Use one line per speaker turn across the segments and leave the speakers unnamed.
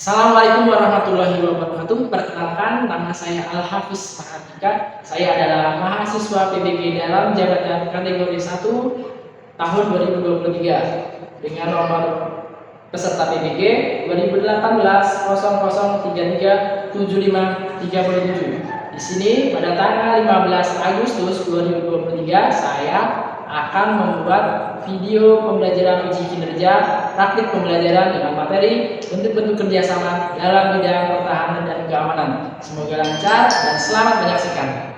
Assalamualaikum warahmatullahi wabarakatuh. Perkenalkan, nama saya Al-Hafiz Mahardika. Saya adalah mahasiswa PBG dalam jabatan kategori 1 tahun 2023 dengan nomor peserta PBG 2018-0033-7537. Di sini pada tanggal 15 Agustus 2023 saya akan membuat video pembelajaran uji kinerja praktik pembelajaran dengan materi bentuk-bentuk kerjasama dalam bidang pertahanan dan keamanan. Semoga lancar dan selamat menyaksikan.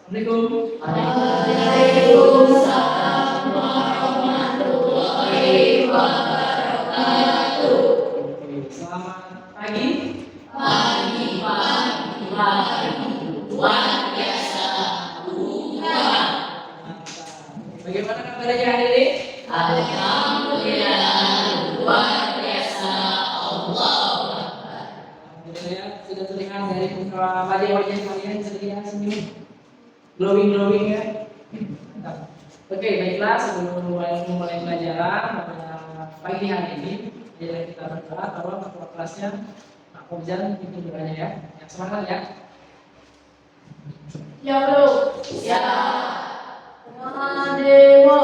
Assalamualaikum.
Waalaikumsalam warahmatullahi wabarakatuh.
Selamat pagi.
Pagi. Luar biasa.
Bagaimana kabarnya hari ini?
Alhamdulillah luar biasa. Allah.
Sudah terlihat dari wajah-wajah kalian terlihat senyum, glowing ya. Oke, baiklah, sebelum memulai pelajaran pada pagi hari ini, kita berdoa bahwa ketua kelasnya Pak Fauzan itu doanya ya. Yang semangat ya.
Ya bro. Ya. Demo.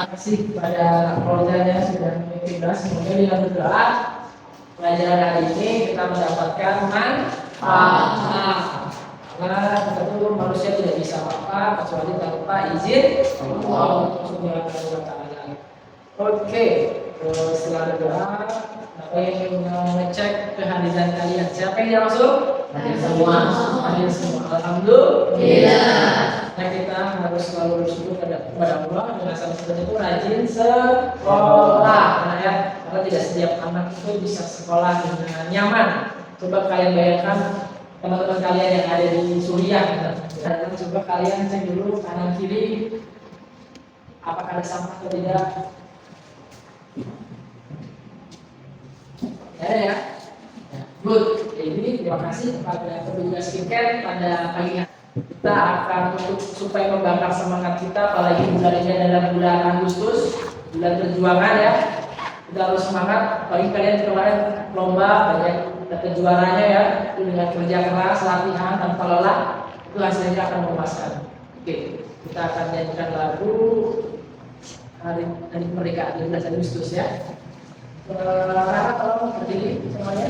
Kasih kepada Fauzannya sudah memimpin kelas. Semoga dengan berdoa pelajaran hari ini kita mendapatkan manfaat. Karena kita tuh manusia tidak bisa apa kecuali tanpa izin Allah Subhanahu wa Ta'ala. Oke, setelah berdoa, apa yang mengecek kehadiran kalian? Siapa yang masuk? Hadir semua. Hadir semua. Alhamdulillah. Nah, kita harus selalu bersyukur kepada Allah dengan seperti itu rajin sekolah. Karena ya, karena tidak setiap anak itu bisa sekolah dengan nyaman. Coba kalian bayangkan teman-teman kalian yang ada di Suriah, dan coba kalian cek dulu kanan kiri apakah ada sampah atau tidak. Ya. Good. Jadi terima kasih kepada petugas skincare pada pagi hari. Kita akan supaya membakar semangat kita, apalagi bulan ini adalah bulan Agustus, bulan perjuangan ya. Kita harus semangat. Bagi kalian kemarin lomba banyak dapat juaranya ya, itu dengan kerja keras, latihan tanpa lelah, itu hasilnya akan memuaskan. Oke, kita akan nyanyikan lagu hari kemerdekaan 15 Agustus ya. Rara tolong berdiri semuanya.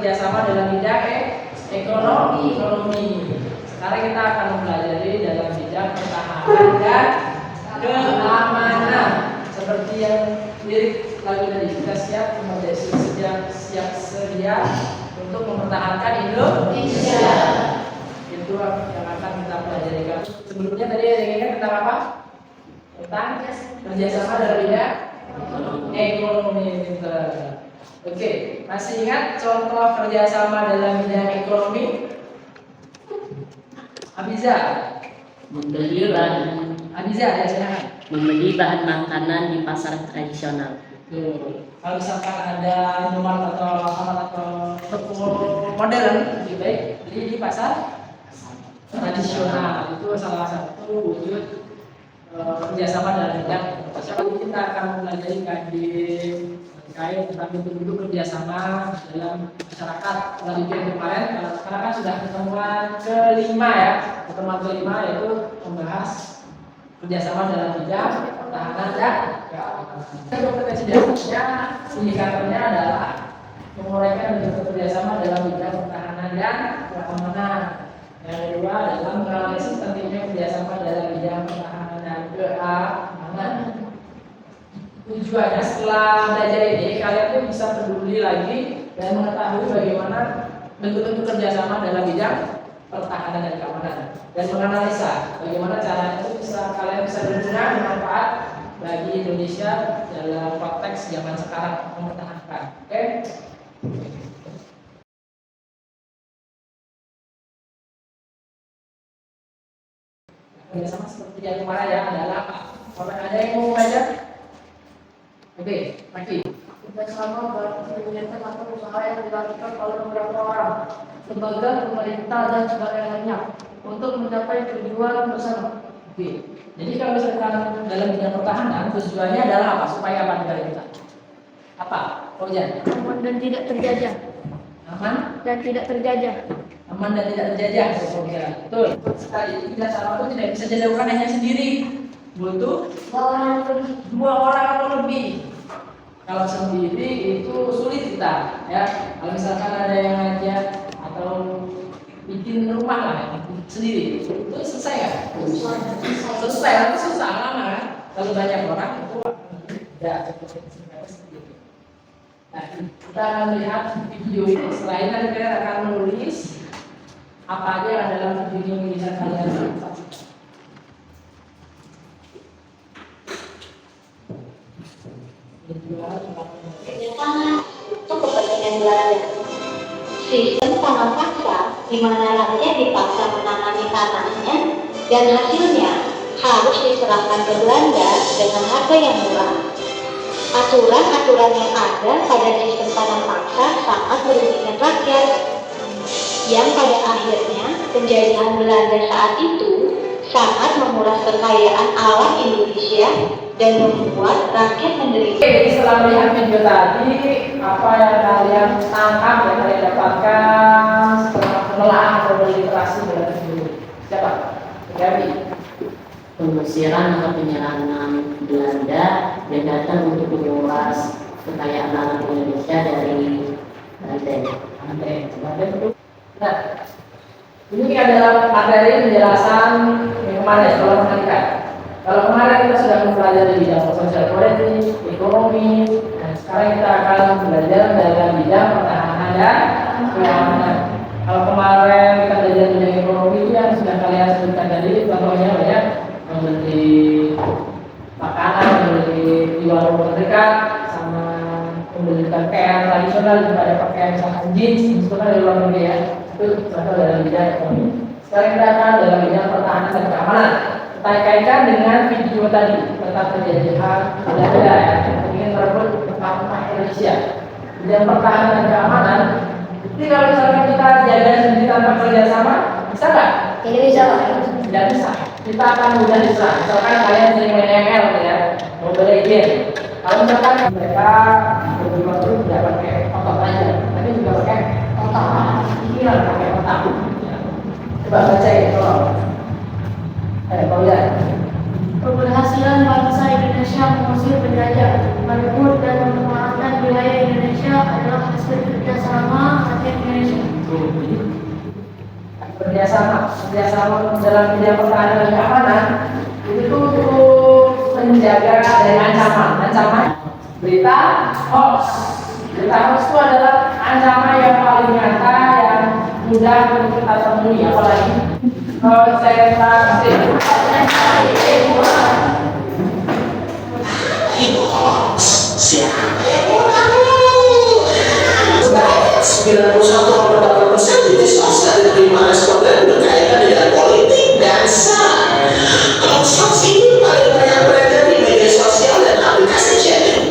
Kerjasama dalam bidang ekonomi. Sekarang kita akan mempelajari dalam bidang pertahanan dan keamanan. Seperti yang lirik lagu tadi, kita siap sedia untuk mempertahankan Indonesia. Itu yang akan kita pelajari. Sebelumnya tadi ada yang ingat tentang apa? Tentang kerjasama dalam bidang ekonomi. Oke, masih ingat contoh kerjasama dalam bidang ekonomi? Abiza.
Membeli bahan
Abiza ya, silakan.
membeli bahan makanan di pasar tradisional.
Tuh. Kalau misalkan ada Indomaret atau Alfamart atau toko modern, lebih baik beli di pasar tradisional. Itu salah satu wujud kerjasama dalam bidang inovasi. Kita akan mempelajari kajian terkait tentang bentuk-bentuk kerjasama dalam masyarakat. Setelah yang kemarin, sekarang kan sudah pertemuan kelima ya. Pertemuan kelima yaitu membahas kerjasama dalam bidang pertahanan dan keamanan. Kompetensi dasarnya, indikatornya adalah menguraikan bentuk kerjasama dalam bidang pertahanan dan keamanan. Yang kedua adalah menganalisis pentingnya kerjasama dalam bidang pertahanan dan keamanan. Tujuannya setelah belajar ini kalian tuh bisa peduli lagi dan mengetahui bagaimana bentuk-bentuk kerjasama dalam bidang pertahanan dan keamanan dan menganalisa bagaimana caranya itu kalian bisa berguna bermanfaat bagi Indonesia dalam konteks zaman sekarang mempertahankan. Oke? Kerjasama seperti yang kemarin ya adalah apa? Kalau ada yang mau belajar? Oke, lagi.
Kerjasama berarti kegiatan atau usaha yang dilakukan oleh beberapa orang, lembaga, pemerintah, dan sebagainya untuk mencapai tujuan bersama.
Oke. Jadi kalau misalkan dalam bidang pertahanan tujuannya adalah apa? Supaya apa negara kita? Apa? Ojan.
Aman dan tidak terjajah.
Aman
Dan tidak terjajah.
aman dan tidak terjajah. Betul. Betul sekali. Jadi kerjasama itu tidak bisa dilakukan hanya sendiri. Butuh dua orang atau lebih. Kalau sendiri itu sulit kita, ya. Kalau misalkan ada yang ngajak atau bikin rumah lah sendiri, itu selesai kan? Selesai, tapi susah lama kan? Kalau banyak orang itu tidak seperti itu. Nah, kita akan lihat video ini. Selain nanti kalian akan menulis apa aja yang ada dalam video ini bisa kalian saksikan.
Kerjasama untuk kepentingan Belanda. Sistem tanam paksa, di mana rakyat dipaksa menanami tanahnya dan hasilnya harus diserahkan ke Belanda dengan harga yang murah. Aturan-aturan yang ada pada sistem tanam paksa sangat merugikan rakyat, yang pada akhirnya penjajahan Belanda saat itu sangat menguras kekayaan alam Indonesia dan membuat rakyat menderita.
Jadi setelah melihat video tadi, apa yang kalian tangkap yang kalian dapatkan setelah penelaahan atau berliterasi dalam video? Siapa? Gabi.
Pengusiran atau penyerangan Belanda yang datang untuk menguras kekayaan alam Indonesia dari Banten.
Betul. Nah, ini adalah materi penjelasan yang kemarin sekolah pendidikan. Kalau kemarin kita sudah mempelajari bidang sosial politik, ekonomi, dan sekarang kita akan belajar dalam bidang pertahanan dan keamanan. Kalau kemarin kita belajar bidang ekonomi itu yang sudah kalian sebutkan tadi, contohnya banyak membeli makanan, membeli di warung terdekat, sama membeli pakaian tradisional daripada pakaian misalkan jeans, itu kan dari luar negeri ya. Itu contoh dalam bidang ekonomi. Sekarang kita akan dalam bidang pertahanan dan keamanan. Kita kaitkan dengan video tadi tentang penjajahan Belanda yang ingin merebut tempat-tempat Indonesia. Bidang pertahanan dan keamanan. Jadi kalau misalkan kita jaga sendiri tanpa kerjasama, bisa nggak?
Tidak bisa.
Tidak bisa. Kita akan mudah diserang. Misalkan kalian sering main ML ya, Mobile Legends. Kalau misalkan mereka berjuang itu tidak pakai otot aja, tapi juga pakai otak. Pikiran pakai otak. Ya. Coba baca ya, tolong. Kau lihat.
Keberhasilan bangsa Indonesia mengusir penjajah, merebut dan memanfaatkan wilayah Indonesia adalah hasil kerjasama rakyat Indonesia.
Kerjasama dalam bidang pertahanan dan keamanan itu untuk menjaga dari ancaman berita hoax. Berita hoax itu adalah ancaman yang paling nyata yang mudah untuk kita temui, apalagi konsentrasi.
Jadi swasta diterima responden berkaitan dengan politik dan SAR. Hoax ini paling banyak berada di media sosial dan aplikasi chatting.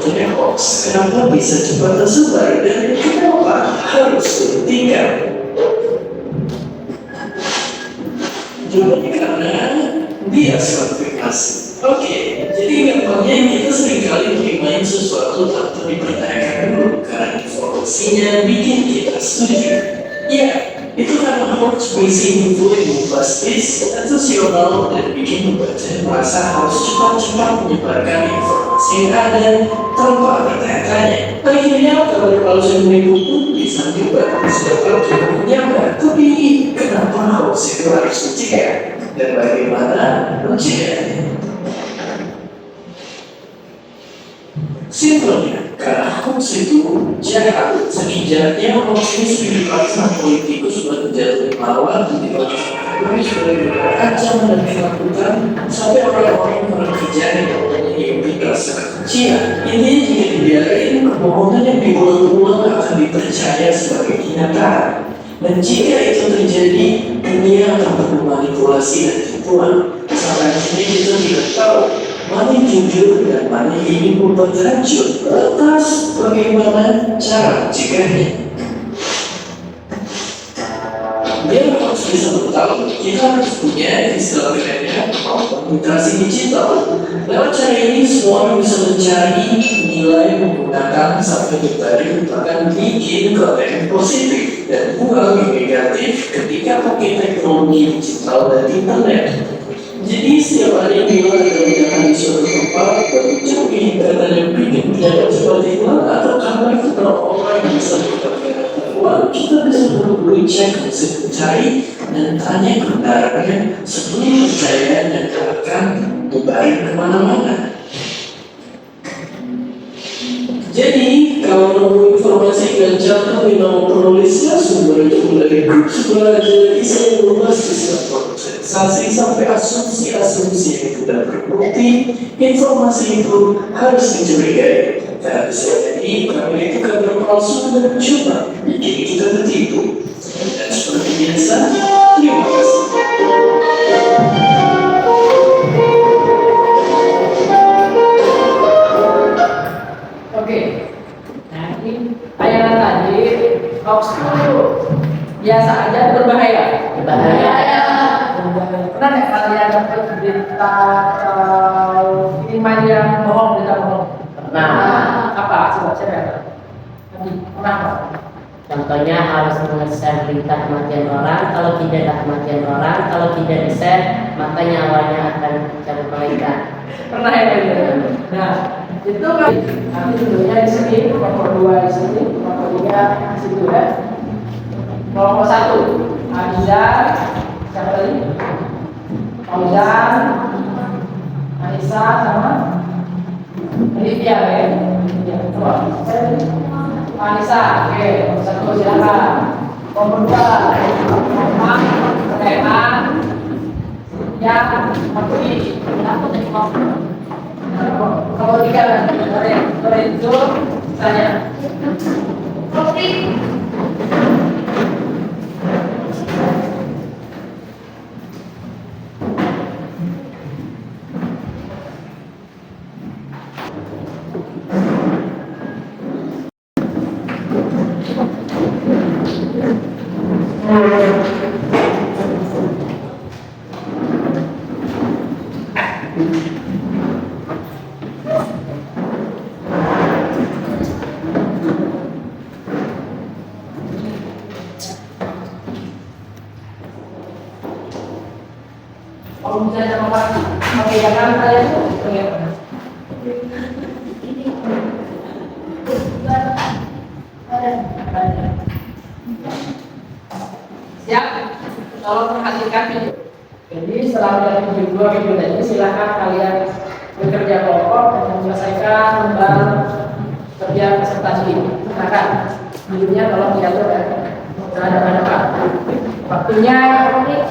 sebetulnya hoax? Kenapa bisa cepat tersebar dan kenapa harus dihentikan? Jawabannya karena dia klasifikasi. Oke, jadi gampangnya kita seringkali mengimani sesuatu tanpa dipertanyakan dulu karena informasinya bikin kita setuju. Ya, itu karena hoax berisi info yang bombastis, sensasional, dan bikin membaca merasa harus cepat-cepat menyebarkan informasi yang ada tanpa bertanya-tanya. Akhirnya kabar palsu yang menipu pun bisa juga disebabkan kita menyamar. Tapi kenapa hoax itu harus dicegah? Dan bagaimana mencegahnya? Simpelnya, karena hoax itu jahat. Saking jahatnya, hoax ini sudah dipaksa politikus buat menjatuhkan lawan dan dilakukan sebagai ancaman dan dilakukan sampai orang-orang yang bekerja yang memiliki rasa kebencian. Ini jika dibiarkan, kebohongan yang diulang-ulang akan dipercaya sebagai kenyataan. Dan jika itu terjadi, dunia akan termanipulasi dan tipuan. Sampai ini kita tidak tahu mana yang jujur dan mana yang ingin membuat hancur. Lantas bagaimana cara mencegahnya? Biar harus bisa bertahan, kita harus punya istilah kerennya literasi digital. Lewat cara ini semua orang bisa mencari nilai menggunakan sampai tadi bahkan bikin konten positif dan buang yang negatif ketika pakai teknologi digital dan internet. Jadi setiap hari bila ada ledakan di suatu tempat, berbicara internet yang bikin penyakit seperti itu atau kabar tentang orang yang bisa mendapatkan uang, kita bisa buru-buru cek hasil pencari dan tanya kebenarannya sebelum percaya dan akan menyebar kemana-mana. Jadi, kalau nemu informasi dan jatuh di nama penulisnya, sumber itu dari grup sebelah bisa luas di sensasi sampai asumsi-asumsi yang tidak berbukti, informasi itu harus dicurigai. Dan bisa jadi karena itu kabar palsu dan cuma bikin kita tertipu. Dan seperti biasa, terima kasih.
Oke, nah ini tayangan tadi hoax itu biasa aja berbahaya.
Berbahaya.
Pernah nggak kalian dapat berita kiriman yang bohong, berita bohong?
Pernah.
Apa? Coba saya tadi pernah nggak?
Contohnya harus meng-share berita kematian orang. Kalau tidak ada kematian orang, kalau tidak di-share, maka nyawanya akan dicabut malaikat.
Pernah ya Pak? Nah, itu kan nanti tentunya di sini kelompok 2 di sini, kelompok 3 di situ ya. Kelompok 1 Aziza, siapa tadi? Fauzan, Anissa sama Olivia ya. Ya, coba. Anissa, oke, satu silakan. Kelompok 2 Muhammad, Rehan, ya, Fakri, aku tadi ngomong. Kalau 3 dari itu saya Fakri. Kalau misalnya sama pakai jangan saya itu bagaimana? Siap? Tolong perhatikan video. Jadi setelah melihat video tadi, silakan kalian bekerja kelompok dan menyelesaikan lembar kerja presentasi. Silakan. Videonya tolong diatur ya. Ada Pak. Waktunya 5 menit.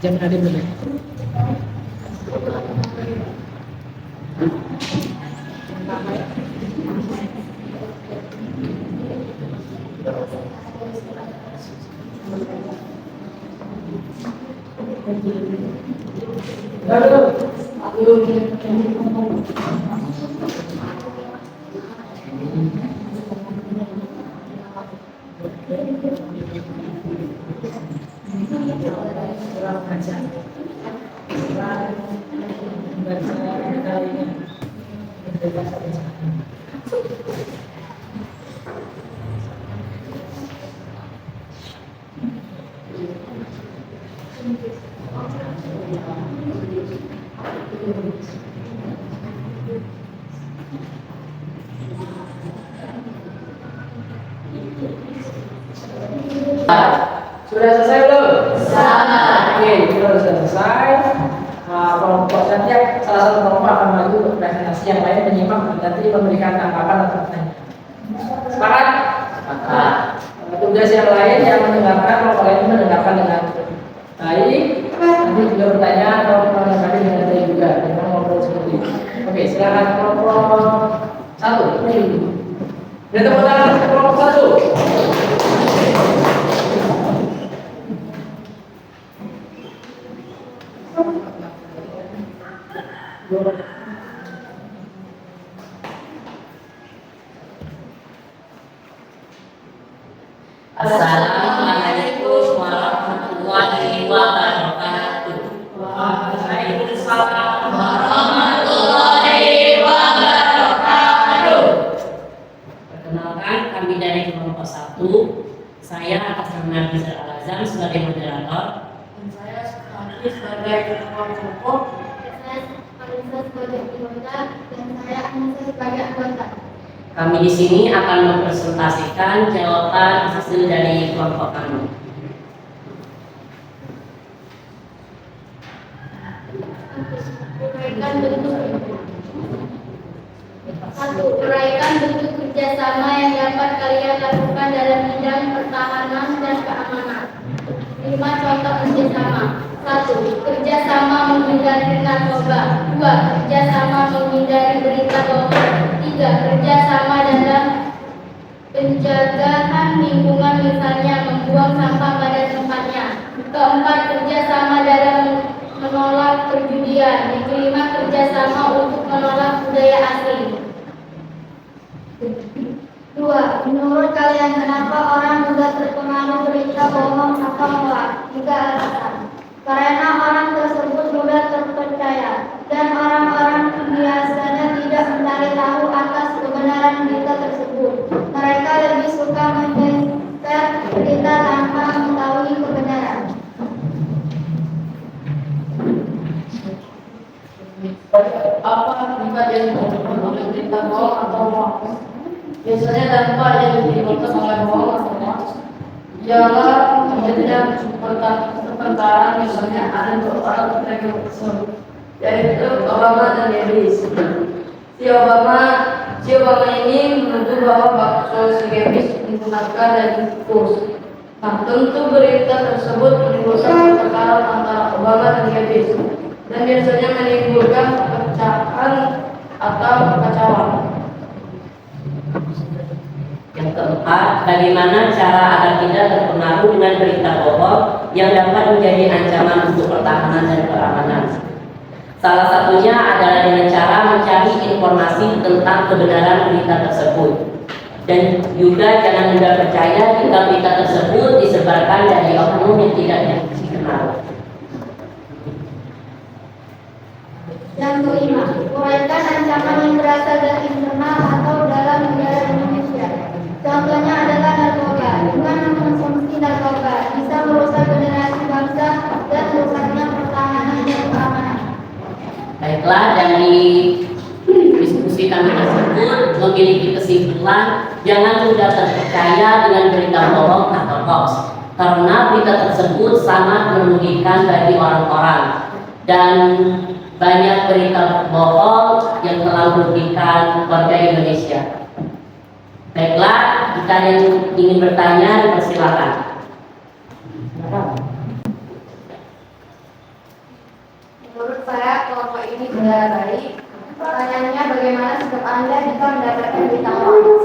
Jam ada boleh. Sudah selesai belum?
Selesai.
Oke, kita sudah selesai. Kelompok nanti salah satu kelompok akan maju untuk presentasi, yang lain menyimak dan nanti memberikan tanggapan atau pertanyaan. Sepakat?
Sepakat.
Tugas yang lain yang mendengarkan, kelompok lain mendengarkan dengan baik. Nanti juga bertanya atau menanggapi dengan baik juga. Jangan ngobrol seperti itu. Oke, silakan kelompok satu. Beri tepuk tangan kelompok satu.
Assalamualaikum warahmatullahi wabarakatuh.
Waalaikumsalam.
Warahmatullahi wabarakatuh.
Perkenalkan, kami dari kelompok 1. Saya atas nama Rizal Al-Azam sebagai moderator.
Dan saya Sukadi sebagai ketua kelompok.
Saya Alisa sebagai anggota dan saya Anissa sebagai anggota.
Kami di sini akan mempresentasikan jawaban hasil dari kelompok kami.
Uraikan bentuk. 1. Uraikan bentuk kerjasama yang dapat kalian lakukan dalam bidang pertahanan dan keamanan. 5 contoh kerjasama. 1. Kerjasama menghindari narkoba. 2. Kerjasama menghindari berita bohong. 3. Kerjasama dalam penjagaan lingkungan, misalnya membuang sampah pada tempatnya. 4. Kerjasama dalam menolak perjudian. 5. Kerjasama untuk menolak budaya asing. 2. Menurut kalian kenapa orang mudah terpengaruh berita bohong atau hoax? 3 alasan. Karena orang tersebut mudah terpercaya dan orang-orang biasanya tidak mencari tahu atas kebenaran berita tersebut. Mereka lebih suka men-share berita tanpa mengetahui kebenaran.
Apa akibat yang ditimbulkan oleh berita bohong atau hoax? Biasanya dampak yang ditimbulkan oleh bohong atau hoax ialah terjadinya pertengkaran, misalnya ada 2 orang pedagang tersebut, yaitu Obama dan Gebis. Si Obama ini menuduh bahwa bakso si Gebis menggunakan daging tikus. Nah, tentu berita tersebut menimbulkan pertengkaran antara Obama dan Gebis dan biasanya menimbulkan perpecahan atau kekacauan.
Yang keempat, bagaimana cara agar tidak terpengaruh dengan berita bohong yang dapat menjadi ancaman untuk pertahanan dan keamanan. Salah satunya adalah dengan cara mencari informasi tentang kebenaran berita tersebut. Dan juga jangan mudah percaya jika berita tersebut disebarkan dari oknum yang tidak dikenal.
Yang kelima, uraikan ancaman yang berasal dari internal atau dalam negara Indonesia. Contohnya adalah narkoba. Dengan mengkonsumsi narkoba bisa merusak generasi bangsa dan merusaknya pertahanan dan keamanan.
Baiklah, dari diskusi kami tersebut memiliki kesimpulan jangan mudah terpercaya dengan berita bohong atau hoax, karena berita tersebut sangat merugikan bagi orang-orang dan banyak berita bohong yang telah merugikan warga Indonesia. Baiklah, jika ada yang ingin bertanya, dipersilakan.
Menurut saya kelompok ini sudah baik. Pertanyaannya, bagaimana sikap Anda jika mendapatkan berita hoax?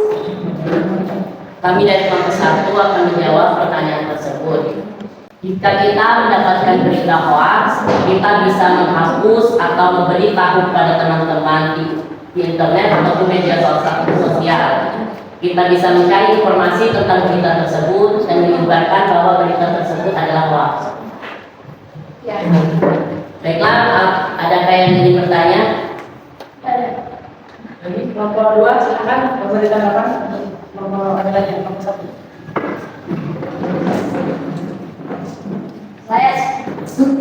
Kami dari kelompok 1 akan menjawab pertanyaan tersebut. Jika kita mendapatkan berita hoax, kita bisa menghapus atau memberitahu kepada teman-teman di internet ataupun media sosial. Kita bisa mencari informasi tentang berita tersebut dan menyebarkan bahwa berita tersebut adalah hoax.
Ya.
Baiklah, adakah yang ingin bertanya?
Jadi kelompok 2 silakan memberi tanggapan. Kelompok ada lagi kelompok 1.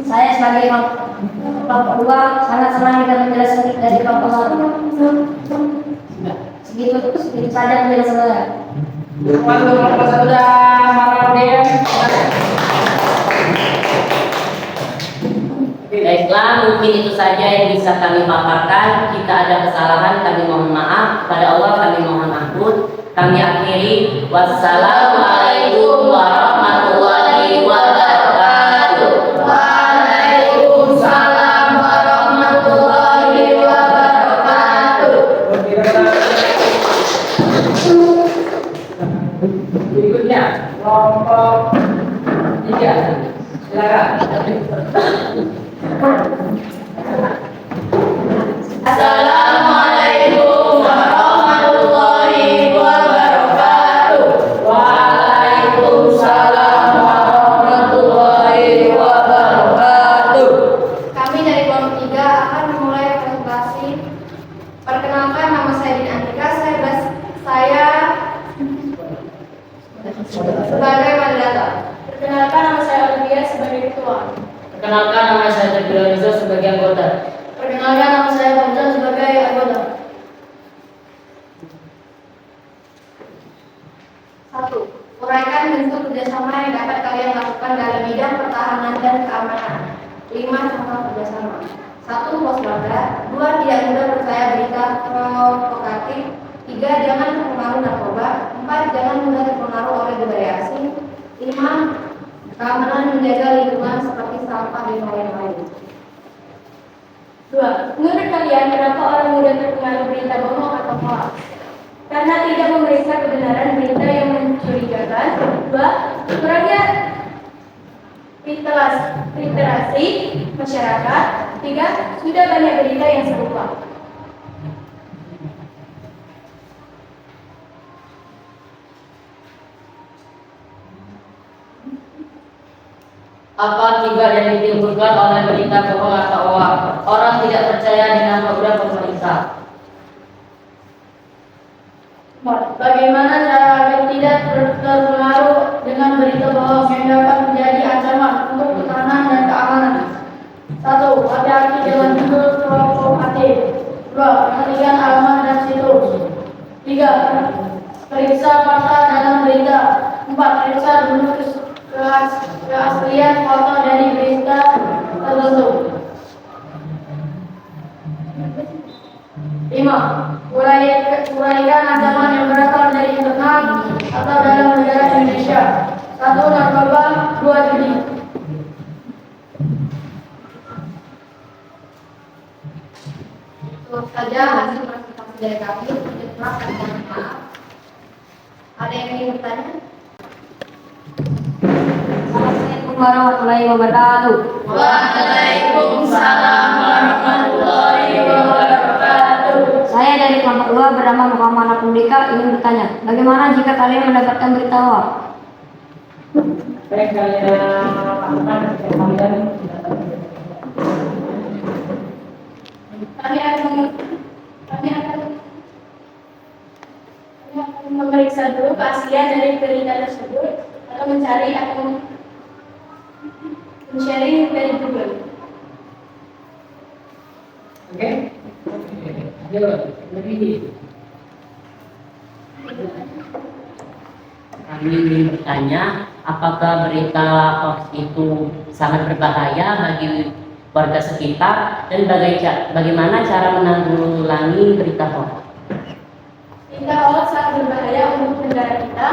Saya sebagai kelompok 2 sangat senang dengan penjelasan dari kelompok 1. Segitu saja penjelasan saya.
Waktu kelompok 1 sudah hafal dia.
Baiklah, mungkin itu saja yang bisa kami paparkan. Jika ada kesalahan, kami mohon maaf. Kepada Allah kami mohon ampun. Kami akhiri. Wassalamualaikum warahmatullahi wabarakatuh.
Waalaikumsalam warahmatullahi wabarakatuh.
Berikutnya kelompok 3. Silakan.
Assalamualaikum warahmatullahi wabarakatuh.
Waalaikumsalam warahmatullahi wabarakatuh.
Kami dari kelompok 3 akan memulai presentasi. Perkenalkan, nama saya Dina Andika. Saya sebagai moderator. Perkenalkan, nama saya Olivia sebagai ketua.
Perkenalkan, nama saya Teguh Rizal sebagai anggota.
Perkenalkan, nama saya Fauzan sebagai anggota.
1. Uraikan bentuk kerjasama yang dapat kalian lakukan dalam bidang pertahanan dan keamanan. 5. Contoh kerjasama. 1. Waspada. 2. Tidak mudah percaya berita provokatif. 3. Jangan terpengaruh narkoba. 4. Jangan mudah terpengaruh oleh budaya asing. 5. Keamanan menjaga lingkungan seperti sampah dan lain-lain. 2. Menurut kalian, kenapa orang mudah terpengaruh berita bohong atau hoax? Karena tidak memeriksa kebenaran berita yang mencurigakan. 2. Kurangnya literasi masyarakat. 3. Sudah banyak berita yang serupa.
Apa akibat yang ditimbulkan oleh berita bohong atau hoax? Orang tidak percaya dengan program pemerintah.
Bagaimana cara agar tidak terpengaruh dengan berita bohong yang dapat menjadi ancaman untuk pertahanan dan keamanan? 1. Hati-hati dengan judul provokatif. 2. Perhatikan alamat dan situs. 3. Periksa fakta dalam berita. 4. Periksa dulu keaslian foto dari berita tertentu. 5. Uraikan ancaman yang berasal dari internal atau dalam negara Indonesia. 1. Narkoba. 2. Judi.
Itu saja hasil presentasi dari kami. Terima kasih. Ada yang ingin bertanya?
Assalamualaikum warahmatullahi wabarakatuh.
Waalaikumsalam warahmatullahi wabarakatuh.
Saya dari kelompok 2 bernama Muhammad Abdulika ingin bertanya, bagaimana jika kalian mendapatkan berita hoax?
Baik, kalian lakukan ketika kalian
Kami akan memeriksa dulu keaslian dari berita tersebut atau mencari atau men-sharing dari Google.
oke? Ayo, lebih.
Kami ingin bertanya, apakah berita hoax itu sangat berbahaya bagi warga sekitar dan bagaimana cara menanggulangi berita hoax?
Berita hoax sangat berbahaya untuk negara kita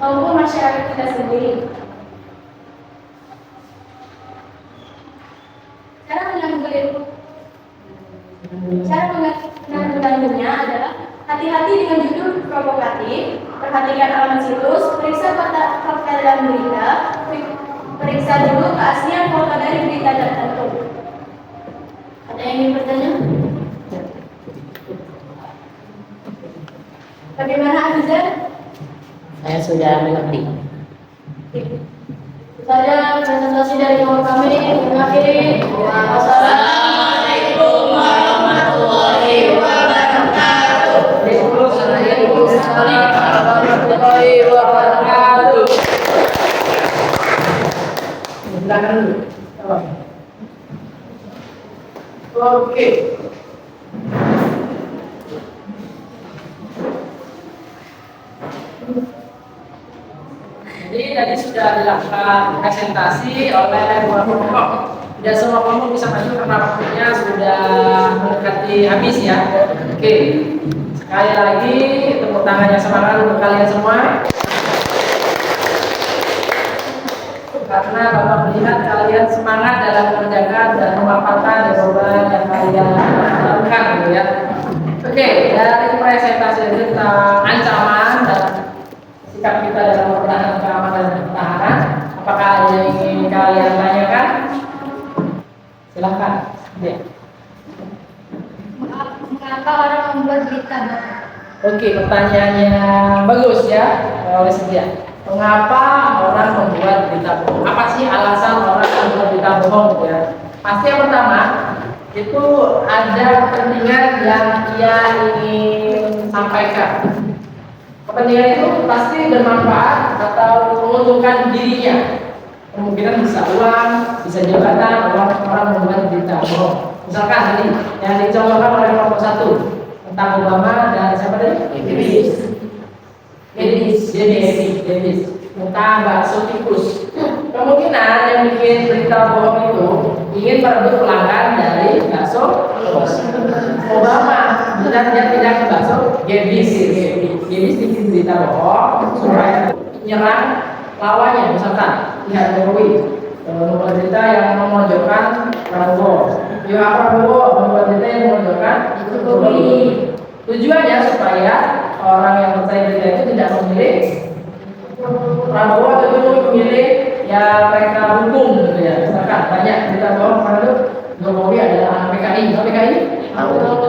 maupun masyarakat kita sendiri. Cara menanggulanginya adalah hati-hati dengan judul provokatif, perhatikan alamat situs, periksa fakta dalam berita, periksa dulu keaslian foto dari berita tertentu.
Ada yang ingin bertanya?
Bagaimana Azizah?
Saya sudah mengerti.
Itu saja presentasi dari kelompok kami. Mengakhiri.
Assalamualaikum warahmatullahi wabarakatuh.
Waalaikumsalam warahmatullahi wabarakatuh. Silakan dulu. Oke. Jadi tadi sudah dilakukan presentasi oleh dua kelompok. Tidak semua kelompok bisa maju karena waktunya sudah mendekati habis ya. Oke. Sekali lagi tepuk tangannya semangat untuk kalian semua. Karena Bapak melihat kalian semangat dalam mengerjakan dan memaparkan jawaban yang kalian lakukan gitu ya. Oke, dari presentasi ini tentang ancaman dan sikap kita dalam mempertahankan keamanan dan pertahanan. Apakah ada yang ingin kalian tanyakan? Silahkan. Ya.
Mengapa orang membuat berita?
Oke, pertanyaannya bagus ya oleh Setia. Mengapa orang membuat berita bohong? Apa sih alasan orang membuat berita bohong ya? Pasti yang pertama itu ada kepentingan yang ia ingin sampaikan. Kepentingan itu pasti bermanfaat atau menguntungkan dirinya. Kemungkinan bisa uang, bisa jabatan, orang membuat berita bohong. Misalkan tadi yang dicontohkan oleh kelompok 1 tentang Obama dan siapa tadi? Dennis tentang bakso tikus. Kemungkinan yang bikin berita bohong itu ingin merebut pelanggan dari bakso Obama. Bila dia tidak ke bakso Dennis bikin berita bohong supaya menyerang lawannya. Misalkan lihat Jokowi membuat berita yang memojokkan Prabowo. Prabowo membuat berita yang memojokkan Jokowi. Tujuannya supaya orang yang percaya berita itu tidak memilih Prabowo atau Jokowi, memilih ya mereka dukung gitu ya. Misalkan banyak berita bohong pada Jokowi adalah anak PKI. PKI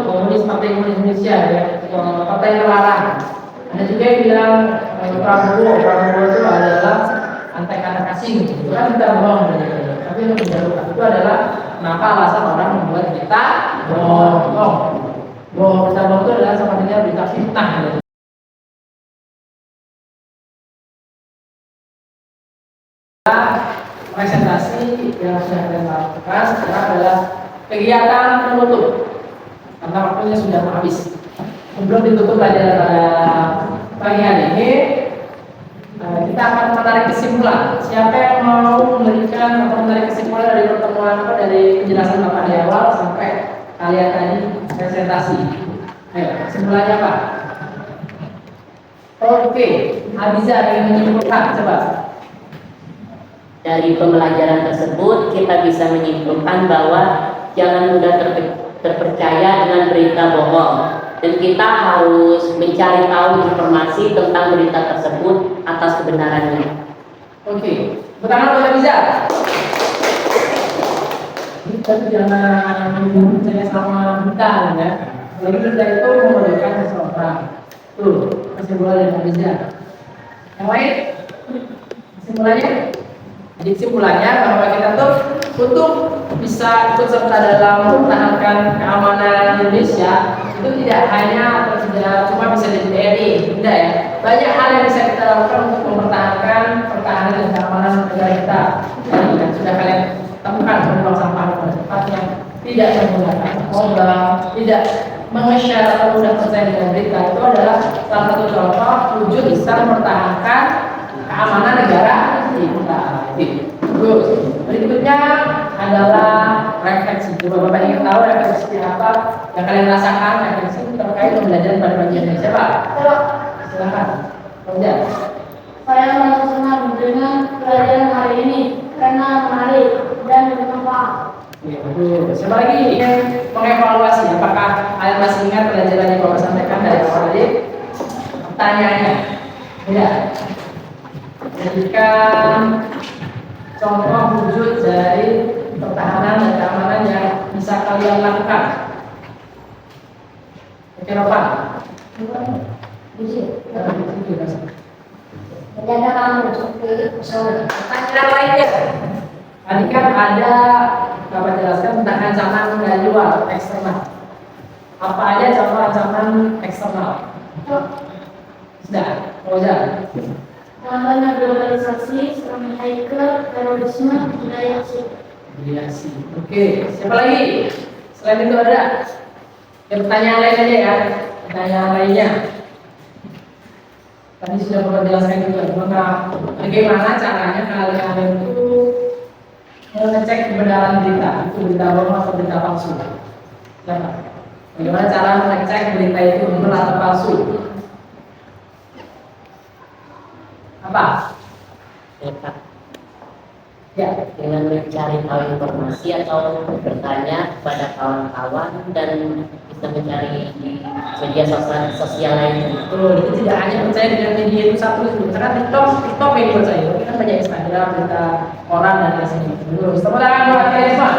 Komunis, Partai Komunis Indonesia ya, partai terlarang. Ada juga yang bilang Prabowo itu adalah antek-antek asing gitu. Itu kan berita bohong. Tapi itu tidak, itu adalah kenapa alasan orang membuat berita bohong. Berita bohong itu adalah sepertinya berita fitnah gitu. Presentasi yang sudah kalian lakukan sekarang adalah kegiatan penutup karena waktunya sudah habis. Sebelum ditutup pelajaran pada pagi hari ini, kita akan menarik kesimpulan. Siapa yang mau memberikan atau menarik kesimpulan dari pertemuan apa dari penjelasan Bapak di awal sampai kalian tadi presentasi? Ayo, kesimpulannya apa? Oke, Abiza ingin menyimpulkan, coba.
Dari pembelajaran tersebut kita bisa menyimpulkan bahwa jangan mudah terpercaya dengan berita bohong, dan kita harus mencari tahu informasi tentang berita tersebut atas kebenarannya.
Oke, pertama boleh bisa. Tapi jangan percaya sama berita ya. Jadi berita itu memojokkan seseorang. Tuh, kesimpulannya yang bisa. Yang lain, kesimpulannya. Jadi kesimpulannya bahwa kita tuh untuk bisa ikut serta dalam mempertahankan keamanan Indonesia itu tidak hanya atau tidak cuma bisa jadi TNI, tidak ya. Banyak hal yang bisa kita lakukan untuk mempertahankan pertahanan dan keamanan negara kita. Dan sudah kalian temukan membuang sampah dengan cepat yang tidak menggunakan narkoba, tidak meng-share atau mudah percaya dengan berita, itu adalah salah satu contoh wujud bisa mempertahankan keamanan negara kita. Terus berikutnya adalah refleksi. Coba Bapak ingin tahu refleksi apa yang kalian rasakan, refleksi terkait pembelajaran pada pagi ini. Siapa? Silakan. Kemudian
Saya merasa senang dengan pelajaran hari ini karena menarik dan bermanfaat.
Siapa lagi yang mengevaluasi apakah kalian masih ingat pelajaran yang Bapak sampaikan dari awal tadi? Pertanyaannya, ya. Jadikan contoh wujud dari pertahanan dan keamanan yang bisa kalian lakukan. Oke, Ropan.
Menjaga keamanan seperti pesawat.
Pertanyaan lainnya. Tadi kan ada Bapak jelaskan tentang ancaman dari luar eksternal. Apa aja contoh ancaman eksternal? Sudah, Roja.
Contohnya globalisasi, serangan hacker, terorisme, budaya asing.
Oke, siapa lagi? Selain itu ada pertanyaan lain aja ya, pertanyaan lainnya. Tadi sudah Bapak jelaskan juga bagaimana caranya kalian itu mengecek kebenaran berita, itu berita bohong atau berita palsu. Bagaimana cara mengecek berita itu benar atau palsu? Apa? Ya,
Dengan mencari tahu informasi atau bertanya kepada kawan-kawan dan bisa mencari di media sosial lain.
betul. Itu tidak hanya percaya dengan media itu satu itu. Karena TikTok yang percaya, kita kan banyak Instagram, berita orang dan lain sebagainya. Dulu, tepuk tangan buat kalian semua.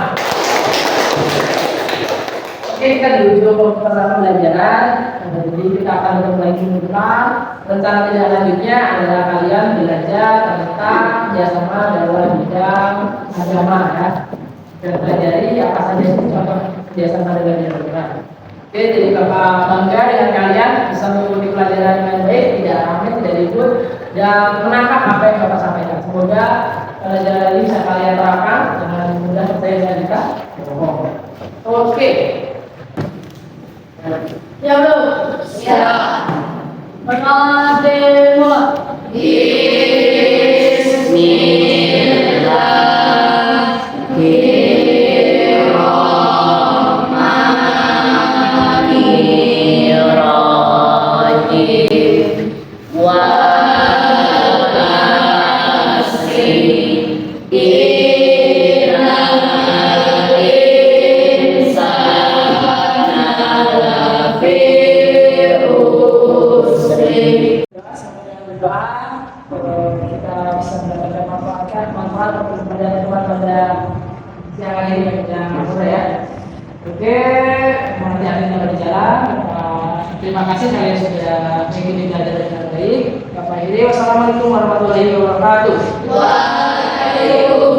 Oke, kita di ujung pembelajaran. Jadi kita akan mulai menunjukkan rencana tindak lanjutnya adalah kalian belajar tentang kerjasama dalam bidang agama ya. Dan pelajari apa saja itu contoh kerjasama dalam bidang agama. Oke, jadi Bapak bangga dengan kalian bisa mengikuti pelajaran dengan baik, tidak ramai, tidak ribut, dan menangkap apa yang Bapak sampaikan. Semoga pelajaran ini bisa kalian terapkan dengan mudah percaya dengan kita. Oke.
Ya belum?
Ya.
Perkenalan dimulai.
Berdoa kita bisa mendapatkan manfaat untuk teman pada siang hari ini yang sore ya. Oke, nanti akhirnya berjalan. Terima kasih kalian sudah mengikuti belajar dengan baik. Bapak Iri, wassalamualaikum warahmatullahi wabarakatuh.
Waalaikumsalam.